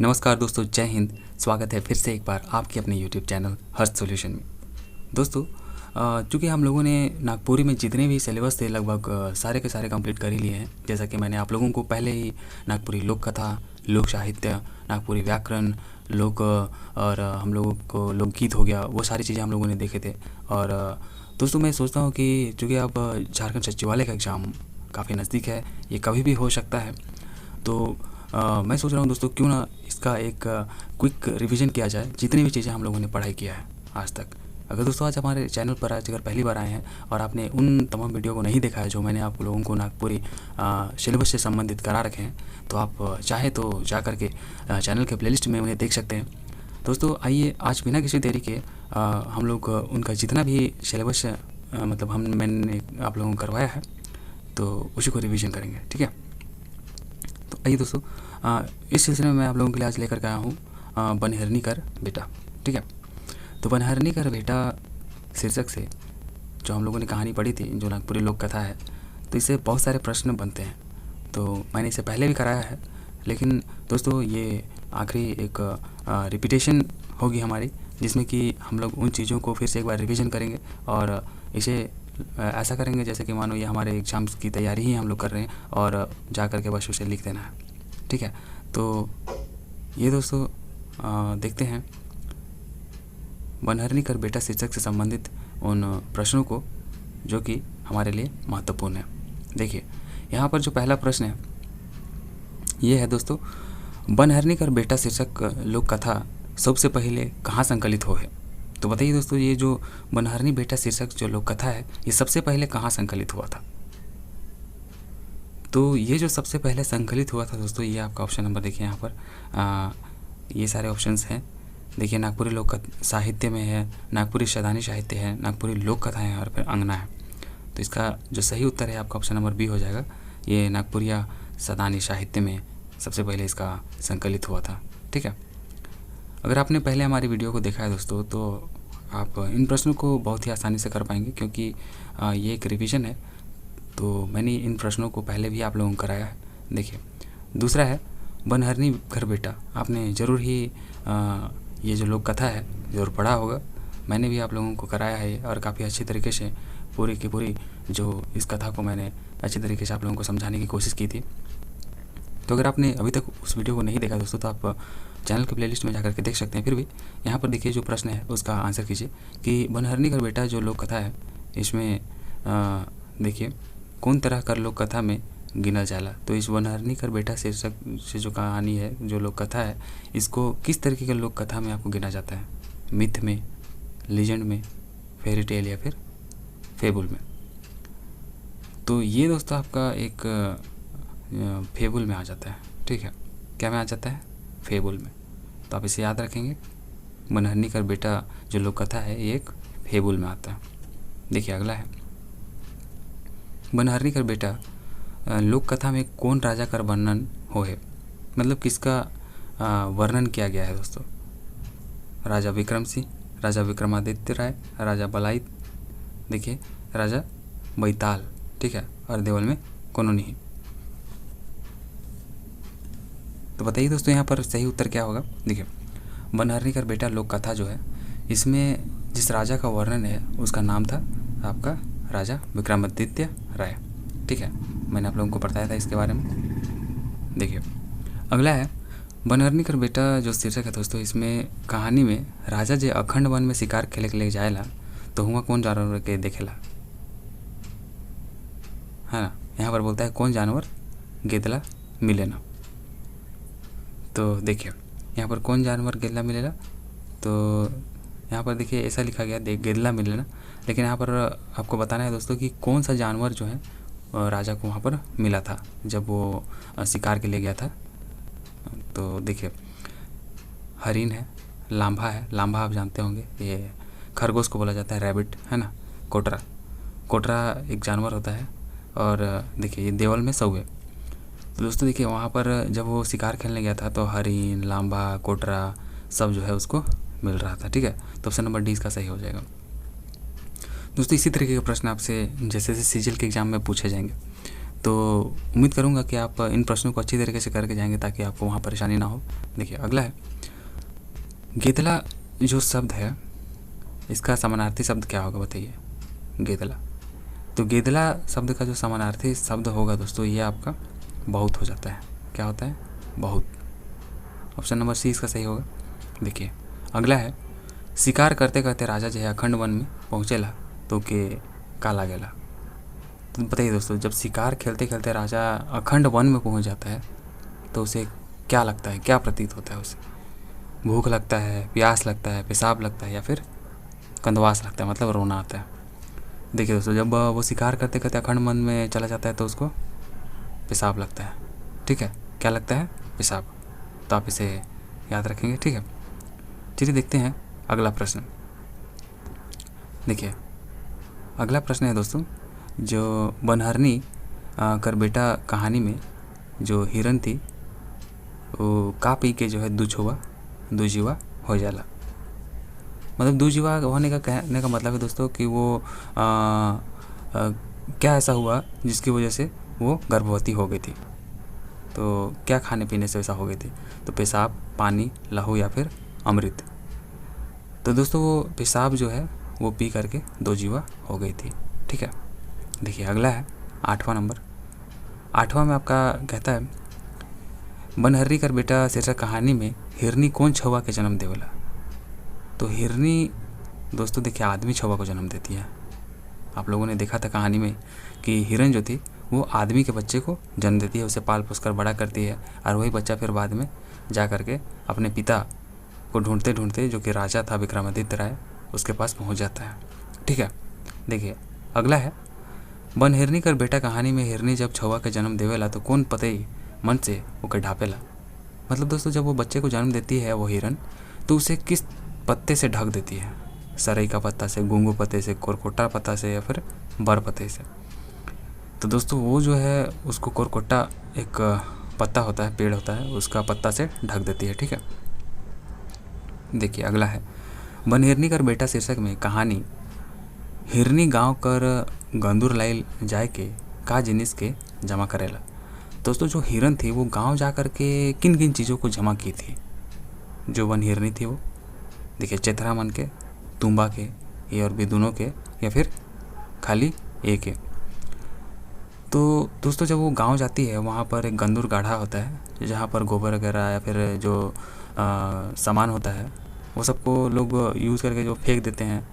नमस्कार दोस्तों, जय हिंद। स्वागत है फिर से एक बार आपके अपने यूट्यूब चैनल हर्ष सॉल्यूशन में। दोस्तों, चूँकि हम लोगों ने नागपुरी में जितने भी सिलेबस थे लगभग सारे के सारे कंप्लीट कर ही लिए हैं। जैसा कि मैंने आप लोगों को पहले ही नागपुरी लोक कथा, लोक साहित्य, नागपुरी व्याकरण, लोक और हम लोगों को लोकगीत हो गया, वो सारी चीज़ें हम लोगों ने देखे थे। और दोस्तों, मैं सोचता हूँ कि चूँकि अब झारखंड सचिवालय का एग्ज़ाम काफ़ी नज़दीक है, ये कभी भी हो सकता है, तो मैं सोच रहा हूँ दोस्तों, क्यों ना इसका एक क्विक रिवीजन किया जाए, जितनी भी चीज़ें हम लोगों ने पढ़ाई किया है आज तक। अगर दोस्तों आज हमारे चैनल पर अगर पहली बार आए हैं और आपने उन तमाम वीडियो को नहीं देखा है जो मैंने आप लोगों को नागपुरी सिलेबस से संबंधित करा रखे हैं, तो आप चाहे तो जा कर के चैनल के प्लेलिस्ट में उन्हें देख सकते हैं। दोस्तों आइए आज बिना किसी देरी के हम लोग उनका जितना भी सिलेबस मतलब मैंने आप लोगों को करवाया है, तो उसी को रिवीजन करेंगे, ठीक है। तो आइए दोस्तों, इस सिलसिले में मैं आप लोगों के लिए आज लेकर के आया हूँ बनहरनी कर बेटा, ठीक है। तो बनहरनी कर बेटा शीर्षक से जो हम लोगों ने कहानी पढ़ी थी, जो नागपुरी लोक कथा है, तो इससे बहुत सारे प्रश्न बनते हैं। तो मैंने इसे पहले भी कराया है, लेकिन दोस्तों ये आखिरी एक रिपीटेशन होगी हमारी, जिसमें कि हम लोग उन चीज़ों को फिर से एक बार रिवीजन करेंगे और इसे ऐसा करेंगे जैसे कि मानो ये हमारे एग्ज़ाम्स की तैयारी ही हम लोग कर रहे हैं और जा कर के बस उसे लिख देना है, ठीक है। तो ये दोस्तों देखते हैं बनहरनी कर बेटा शीर्षक से संबंधित उन प्रश्नों को जो कि हमारे लिए महत्वपूर्ण है। देखिए यहाँ पर जो पहला प्रश्न है ये है दोस्तों, बनहरनी कर बेटा शीर्षक लोक कथा सबसे पहले कहाँ संकलित हो है। तो बताइए दोस्तों, ये जो बनहरनी बेटा शीर्षक जो लोक कथा है, ये सबसे पहले कहाँ संकलित हुआ था। तो ये जो सबसे पहले संकलित हुआ था दोस्तों, ये आपका ऑप्शन नंबर देखिए यहाँ पर ये सारे ऑप्शंस हैं। देखिए नागपुरी लोक साहित्य में है, नागपुरी सदानी साहित्य है, नागपुरी लोक कथा है और फिर अंगना है। तो इसका जो सही उत्तर है आपका ऑप्शन नंबर बी हो जाएगा। ये नागपुरिया सदानी साहित्य में सबसे पहले इसका संकलित हुआ था, ठीक है। अगर आपने पहले हमारी वीडियो को देखा है दोस्तों, तो आप इन प्रश्नों को बहुत ही आसानी से कर पाएंगे, क्योंकि ये एक रिवीजन है। तो मैंने इन प्रश्नों को पहले भी आप लोगों को कराया है। देखिए दूसरा है बनहरनी कर बेटा, आपने ज़रूर ही ये जो लोक कथा है ज़रूर पढ़ा होगा। मैंने भी आप लोगों को कराया है और काफ़ी अच्छी तरीके से पूरी की पूरी जो इस कथा को मैंने अच्छी तरीके से आप लोगों को समझाने की कोशिश की थी। तो अगर आपने अभी तक उस वीडियो को नहीं देखा दोस्तों, तो आप चैनल के प्लेलिस्ट में जाकर के देख सकते हैं। फिर भी यहाँ पर देखिए जो प्रश्न है उसका आंसर कीजिए कि बनहरनी कर बेटा जो लोक कथा है, इसमें देखिए कौन तरह कर लोक कथा में गिनल जाला। तो इस बनहरनी कर बेटा शीर्षक से जो कहानी है, जो लोक कथा है, इसको किस तरीके के लोक कथा में आपको गिना जाता है। मिथ में, लीजेंड में, फेरी टेल या फिर फेबुल में। तो ये दोस्तों आपका एक फेबुल में आ जाता है, ठीक है। क्या में आ जाता है? फेबुल में। तो आप इसे याद रखेंगे, बनहरनी कर बेटा जो लोक कथा है ये एक फेबुल में आता है। देखिए अगला है, बनहरनी कर बेटा लोक कथा में कौन राजा कर वर्णन हो है। मतलब किसका वर्णन किया गया है दोस्तों। राजा विक्रम सिंह, राजा विक्रमादित्य राय, राजा बलाइत, देखिए राजा बैताल, ठीक है, और देवल में कोनो नहीं। तो बताइए दोस्तों यहाँ पर सही उत्तर क्या होगा। देखिए बनहरनी कर बेटा लोक कथा जो है, इसमें जिस राजा का वर्णन है उसका नाम था आपका राजा विक्रमादित्य राय, ठीक है। मैंने आप लोगों को बताया था इसके बारे में। देखिए अगला है, बनहरनी कर बेटा जो शीर्षक है दोस्तों, इसमें कहानी में राजा जे अखंड वन में शिकार खेले के लिए जाएला, तो हुआ कौन जानवर के देखेला, है ना। यहाँ पर बोलता है कौन जानवर गेदला मिले ना। तो देखिए यहाँ पर कौन जानवर गेदला मिलेला, तो यहाँ पर देखिए ऐसा लिखा गया गेदला मिलेला, लेकिन यहाँ पर आपको बताना है दोस्तों कि कौन सा जानवर जो है राजा को वहाँ पर मिला था जब वो शिकार के लिए गया था। तो देखिए हरिन है, लांभा है, लांभा आप जानते होंगे, ये खरगोश को बोला जाता है, रैबिट है ना, कोटरा, कोटरा एक जानवर होता है, और देखिए ये देवल में सौए। तो दोस्तों देखिए वहाँ पर जब वो शिकार खेलने गया था तो हरिन, लांभा, कोटरा सब जो है उसको मिल रहा था, ठीक है। तो ऑप्शन नंबर डी इसका सही हो जाएगा। दोस्तों इसी तरीके के प्रश्न आपसे जैसे जैसे सीजीएल के एग्ज़ाम में पूछे जाएंगे। तो उम्मीद करूँगा कि आप इन प्रश्नों को अच्छी तरीके से करके जाएंगे ताकि आपको वहाँ परेशानी ना हो। देखिए अगला है, गेदला जो शब्द है इसका समानार्थी शब्द क्या होगा बताइए। गेदला, तो गेदला शब्द का जो समानार्थी शब्द होगा दोस्तों ये आपका बहुत हो जाता है। क्या होता है? बहुत। ऑप्शन नंबर सी इसका सही होगा। देखिए अगला है, शिकार करते करते राजा जो है अखंड वन में पहुँचेला तो के का लागेला। तो बताइए दोस्तों, जब शिकार खेलते खेलते राजा अखंड वन में पहुँच जाता है तो उसे क्या लगता है, क्या प्रतीत होता है उसे? भूख लगता है, प्यास लगता है, पेशाब लगता है या फिर कंदवास लगता है, मतलब रोना आता है। देखिए दोस्तों, जब वो शिकार करते करते अखंड वन में चला जाता है तो उसको पेशाब लगता है। ठीक है, क्या लगता है? पेशाब। तो आप इसे याद रखेंगे। ठीक है, चलिए देखते हैं अगला प्रश्न। देखिए अगला प्रश्न है दोस्तों, जो बनहरनी कर बेटा कहानी में जो हिरन थी वो का पी के जो है दूजीवा हो जाला। मतलब दूजीवा होने का कहने का मतलब है दोस्तों कि वो क्या ऐसा हुआ जिसकी वजह से वो गर्भवती हो गई थी। तो क्या खाने पीने से ऐसा हो गई थी? तो पेशाब, पानी, लहू या फिर अमृत। तो दोस्तों वो पेशाब जो है वो पी करके दूजीवा हो गई थी। ठीक है, देखिए अगला है 8वां नंबर। 8वां में आपका कहता है, बनहर्री कर बेटा शीर्षक कहानी में हिरनी कौन छुआ के जन्म देवला। तो हिरनी दोस्तों देखिए आदमी छुआ को जन्म देती है। आप लोगों ने देखा था कहानी में कि हिरन जो थी वो आदमी के बच्चे को जन्म देती है, उसे पाल पोस कर बड़ा करती है और वही बच्चा फिर बाद में जा कर के अपने पिता को ढूंढते ढूंढते, जो कि राजा था विक्रमादित्य राय, उसके पास पहुंच जाता है। ठीक है, देखिए अगला है, बनहिरनी कर बेटा कहानी में हिरनी जब छुआ के जन्म देवेला तो कौन पतई मन से ओके ढापेला। मतलब दोस्तों जब वो बच्चे को जन्म देती है वो हिरन, तो उसे किस पत्ते से ढक देती है? सरई का पत्ता से, गुंगू पत्ते से, कोरकोटा पत्ता से या फिर बर पत्ते से। तो दोस्तों वो जो है उसको कोरकोटा एक पत्ता होता है, पेड़ होता है, उसका पत्ता से ढक देती है। ठीक है, देखिए अगला है, बनहिरनी कर बेटा शीर्षक में कहानी हिरनी गांव कर गंदूर लाइल जाए के का जिनिस के जमा करेला। दोस्तों जो हिरन थी वो गांव जा कर के किन किन चीज़ों को जमा की थी? जो वन हिरनी थी वो, देखिए चेथरा मन के, तुम्बा के, ये और भी दोनों के, या फिर खाली एक के। तो दोस्तों जब वो गांव जाती है वहाँ पर एक गंदूर गाढ़ा होता है जहाँ पर गोबर वगैरह या फिर जो सामान होता है वो सबको लोग यूज़ करके जो फेंक देते हैं,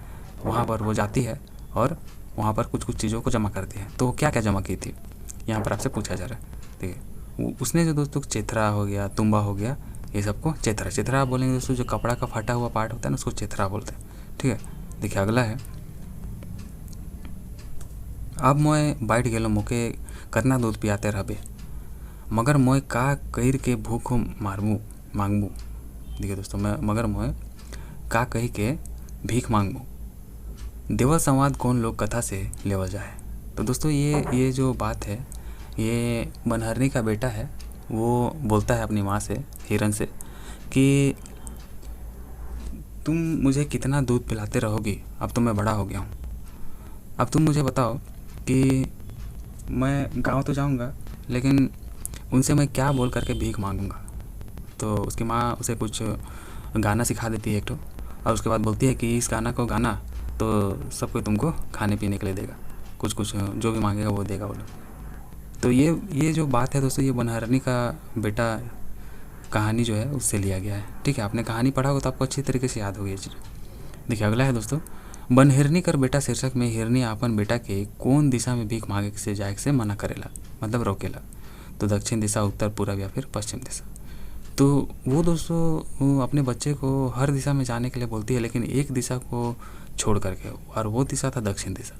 वहाँ पर वो जाती है और वहाँ पर कुछ कुछ चीज़ों को जमा करती है। तो वो क्या क्या जमा की थी यहाँ पर आपसे पूछा जा रहा है। ठीक है, उसने जो दोस्तों चेथरा हो गया, तुम्बा हो गया, ये सबको चेथरा आप बोलेंगे दोस्तों, जो कपड़ा का फटा हुआ पार्ट होता है ना उसको चेथरा बोलते हैं। ठीक है, देखिए अगला है, अब मोए बैठ गेलो मोके कतना दूध पियाते रहबे, मगर मोए का कहिर के भूख मांगबू। देखिए दोस्तों, मैं मगर मोए का कही के भीख मांगबू, देवल संवाद कौन लोक कथा से लेवल जाए। तो दोस्तों ये जो बात है, ये बनहरनी का बेटा है, वो बोलता है अपनी माँ से, हिरन से, कि तुम मुझे कितना दूध पिलाते रहोगी, अब तो मैं बड़ा हो गया हूँ, अब तुम मुझे बताओ कि मैं गांव तो जाऊंगा लेकिन उनसे मैं क्या बोल करके भीख मांगूंगा। तो उसकी माँ उसे कुछ गाना सिखा देती है एक तो, और उसके बाद बोलती है कि इस गाना को गाना तो सब कोई तुमको खाने पीने के लिए देगा, कुछ कुछ जो भी मांगेगा वो देगा वो लोग। तो ये जो बात है दोस्तों, ये बनहरनी का बेटा कहानी जो है उससे लिया गया है। ठीक है, आपने कहानी पढ़ा होगा तो आपको अच्छी तरीके से याद होगी ये चीज़। देखिए अगला है दोस्तों, बनहिरनी कर बेटा शीर्षक में हिरनी आपन बेटा के कौन दिशा में भीख मांगे से जाए से मना करेला, मतलब रोकेला। तो दक्षिण दिशा, उत्तर, पूरब या फिर पश्चिम दिशा। तो वो दोस्तों वो अपने बच्चे को हर दिशा में जाने के लिए बोलती है लेकिन एक दिशा को छोड़ करके, और वो दिशा था दक्षिण दिशा।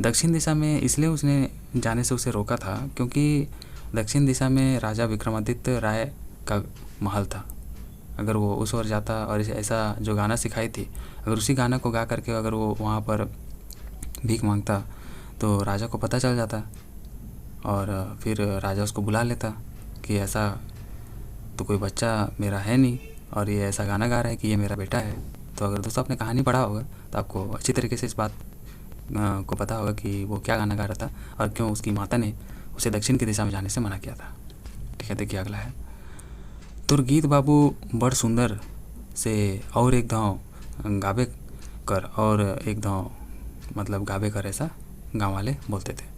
दक्षिण दिशा में इसलिए उसने जाने से उसे रोका था क्योंकि दक्षिण दिशा में राजा विक्रमादित्य राय का महल था। अगर वो उस ओर जाता और ऐसा जो गाना सिखाई थी, अगर उसी गाना को गा करके अगर वो वहाँ पर भीख मांगता तो राजा को पता चल जाता और फिर राजा उसको बुला लेता कि ऐसा तो कोई बच्चा मेरा है नहीं और ये ऐसा गाना गा रहा है कि ये मेरा बेटा है। तो अगर दोस्तों आपने कहानी पढ़ा होगा तो आपको अच्छी तरीके से इस बात को पता होगा कि वो क्या गाना गा रहा था और क्यों उसकी माता ने उसे दक्षिण की दिशा में जाने से मना किया था। ठीक है, देखिए अगला है, तोर गीत बाबू बड़ सुंदर से और एक धाव गाबे कर, और एक धाव मतलब गाबे कर, ऐसा गांव वाले बोलते थे।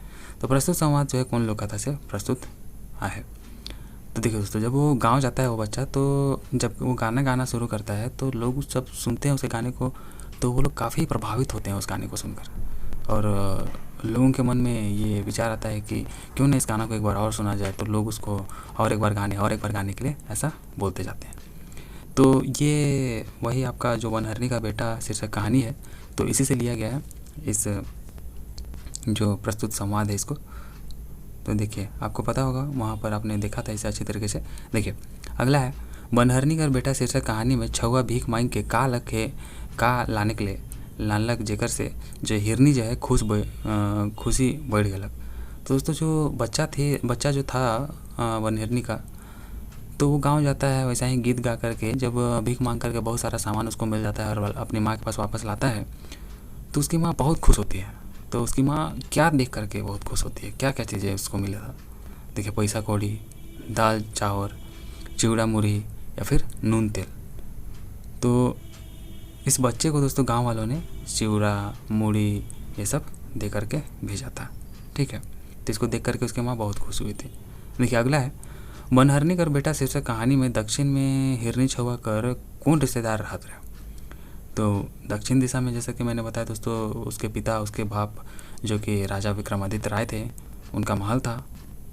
तो प्रस्तुत संवाद जो है कौन लोक कथा से प्रस्तुत है। तो देखिए दोस्तों, जब वो गांव जाता है वो बच्चा, तो जब वो गाना गाना शुरू करता है तो लोग जब सुनते हैं उसके गाने को तो वो लोग काफ़ी प्रभावित होते हैं उस गाने को सुनकर, और लोगों के मन में ये विचार आता है कि क्यों ना इस गाना को एक बार और सुना जाए। तो लोग उसको और एक बार गाने के लिए ऐसा बोलते जाते हैं। तो ये वही आपका जो वनहरनी का बेटा शीर्षक कहानी है, तो इसी से लिया गया है इस जो प्रस्तुत संवाद है इसको। तो देखिए आपको पता होगा, वहाँ पर आपने देखा था इसे अच्छी तरीके से। देखिए अगला है, वनहरनी का बेटा शीर्षक कहानी में छुआ भीख मांग के का लखे का लाने के लिए लानलक जेकर से जो हिरनी जो है खुशी बढ़ गलक। तो दोस्तों जो बच्चा जो था वनहरनी का, तो वो गांव जाता है वैसा ही गीत गा करके, जब भीख मांग करके बहुत सारा सामान उसको मिल जाता है और अपनी माँ के पास वापस लाता है, तो उसकी माँ बहुत खुश होती है। तो उसकी माँ क्या देख करके बहुत खुश होती है, क्या क्या चीज़ें उसको मिला था। देखिए पैसा कौड़ी, दाल चावल, चिवड़ा मुरही या फिर नून तेल। तो इस बच्चे को दोस्तों गांव वालों ने चिवड़ा मुरही ये सब दे करके भेजा था। ठीक है, तो इसको देख करके उसकी माँ बहुत खुश हुई थी। देखिए अगला है, वनहरनी कर बेटा शीर्षक कहानी में दक्षिण में हिरनी छुआ कर कौन रिश्तेदार रहते रहे। तो दक्षिण दिशा में जैसा कि मैंने बताया दोस्तों, उसके पिता उसके बाप जो कि राजा विक्रमादित्य राय थे, उनका महल था,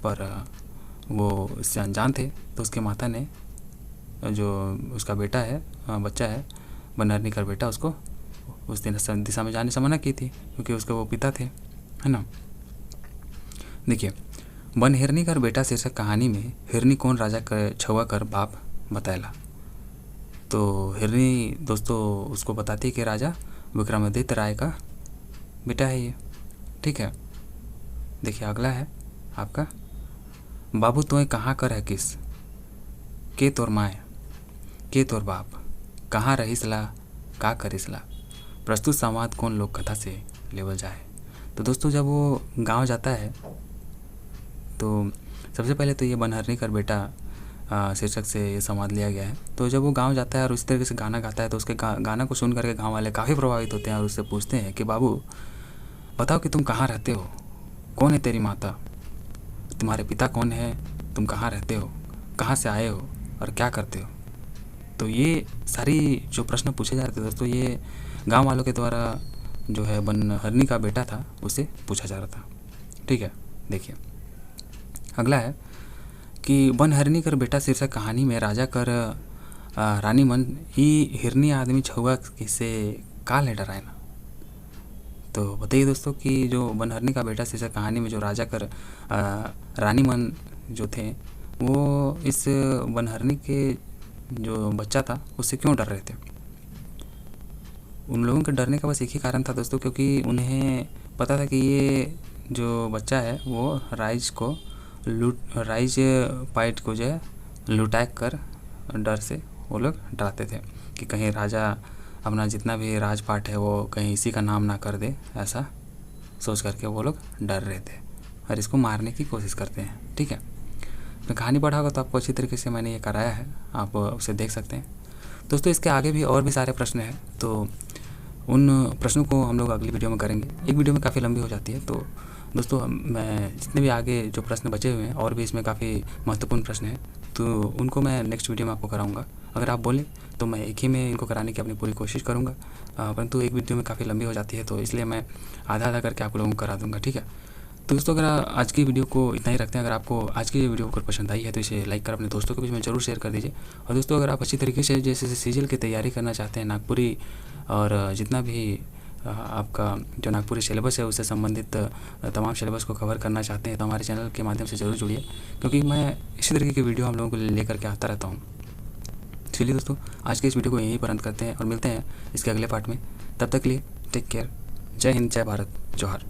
पर वो इससे अनजान थे। तो उसके माता ने जो उसका बेटा है बच्चा है वनहरनी का बेटा, उसको उस दिशा में जाने से मना की थी क्योंकि उसके वो पिता थे, है ना। देखिए वनहरनी का बेटा शीर्षक कहानी में हिरनी कौन राजा कर छुआ कर बाप बताएला। तो हिरनी दोस्तों उसको बताती है कि राजा विक्रमादित्य राय का बेटा है ये। ठीक है, देखिए अगला है आपका, बाबू तोय कहाँ कर है किस के तोर माए के तोर बाप कहाँ रहीसला का करिसला। प्रस्तुत संवाद कौन लोक कथा से लेवल जाए। तो दोस्तों जब वो गांव जाता है तो सबसे पहले तो ये वनहरनी का बेटा शीर्षक से ये संवाद लिया गया है। तो जब वो गांव जाता है और उस तरीके से गाना गाता है तो उसके गाना को सुन करके गांव वाले काफ़ी प्रभावित होते हैं और उससे पूछते हैं कि बाबू बताओ कि तुम कहाँ रहते हो, कौन है तेरी माता, तुम्हारे पिता कौन है, तुम कहाँ रहते हो, कहाँ से आए हो और क्या करते हो। तो ये सारी जो प्रश्न पूछे जा रहे थे दोस्तों, ये गांव वालों के द्वारा जो है वनहरनी का बेटा था उससे पूछा जा रहा था। ठीक है, देखिए अगला है कि वनहरनी कर बेटा शीर्षक कहानी में राजा कर रानी मन ही हिरनी आदमी छुआ किसे का ले डराए ना। तो बताइए दोस्तों कि जो वनहरनी का बेटा शीर्षक कहानी में जो राजा कर रानी मन जो थे, वो इस वनहरनी के जो बच्चा था उससे क्यों डर रहे थे। उन लोगों के डरने का बस एक ही कारण था दोस्तों, क्योंकि उन्हें पता था कि ये जो बच्चा है वो राइज पाइट को जो है लुटा कर डर से वो लोग डराते थे कि कहीं राजा अपना जितना भी राजपाट है वो कहीं इसी का नाम ना कर दे, ऐसा सोच करके वो लोग डर रहे थे और इसको मारने की कोशिश करते हैं। ठीक है, मैं कहानी पढ़ा होगा तो आपको अच्छी तरीके से मैंने ये कराया है, आप उसे देख सकते हैं दोस्तों। इसके आगे भी और भी सारे प्रश्न हैं, तो उन प्रश्नों को हम लोग अगली वीडियो में करेंगे। एक वीडियो में काफ़ी लंबी हो जाती है, तो दोस्तों मैं जितने भी आगे जो प्रश्न बचे हुए हैं और भी इसमें काफ़ी महत्वपूर्ण प्रश्न हैं, तो उनको मैं नेक्स्ट वीडियो में आपको कराऊंगा। अगर आप बोलें तो मैं एक ही में इनको कराने की अपनी पूरी कोशिश करूंगा, परंतु एक वीडियो में काफ़ी लंबी हो जाती है, तो इसलिए मैं आधा आधा करके आप लोगों को करा दूंगा। ठीक है, तो दोस्तों अगर आज की वीडियो को इतना ही रखते हैं। अगर आपको आज की वीडियो अगर पसंद आई है तो इसे लाइक कर अपने दोस्तों के बीच में ज़रूर शेयर कर दीजिए। और दोस्तों अगर आप अच्छी तरीके से जैसे सीजीएल की तैयारी करना चाहते हैं, नागपुरी और जितना भी आपका जो नागपुरी सिलेबस है उससे संबंधित तमाम सिलेबस को कवर करना चाहते हैं, तो हमारे चैनल के माध्यम से ज़रूर जुड़िए, क्योंकि मैं इसी तरीके की वीडियो हम लोगों को लेकर के आता रहता हूँ। चलिए दोस्तों आज के इस वीडियो को यहीं पर अंत करते हैं और मिलते हैं इसके अगले पार्ट में। तब तक के लिए टेक केयर। जय हिंद, जय भारत, जोहार।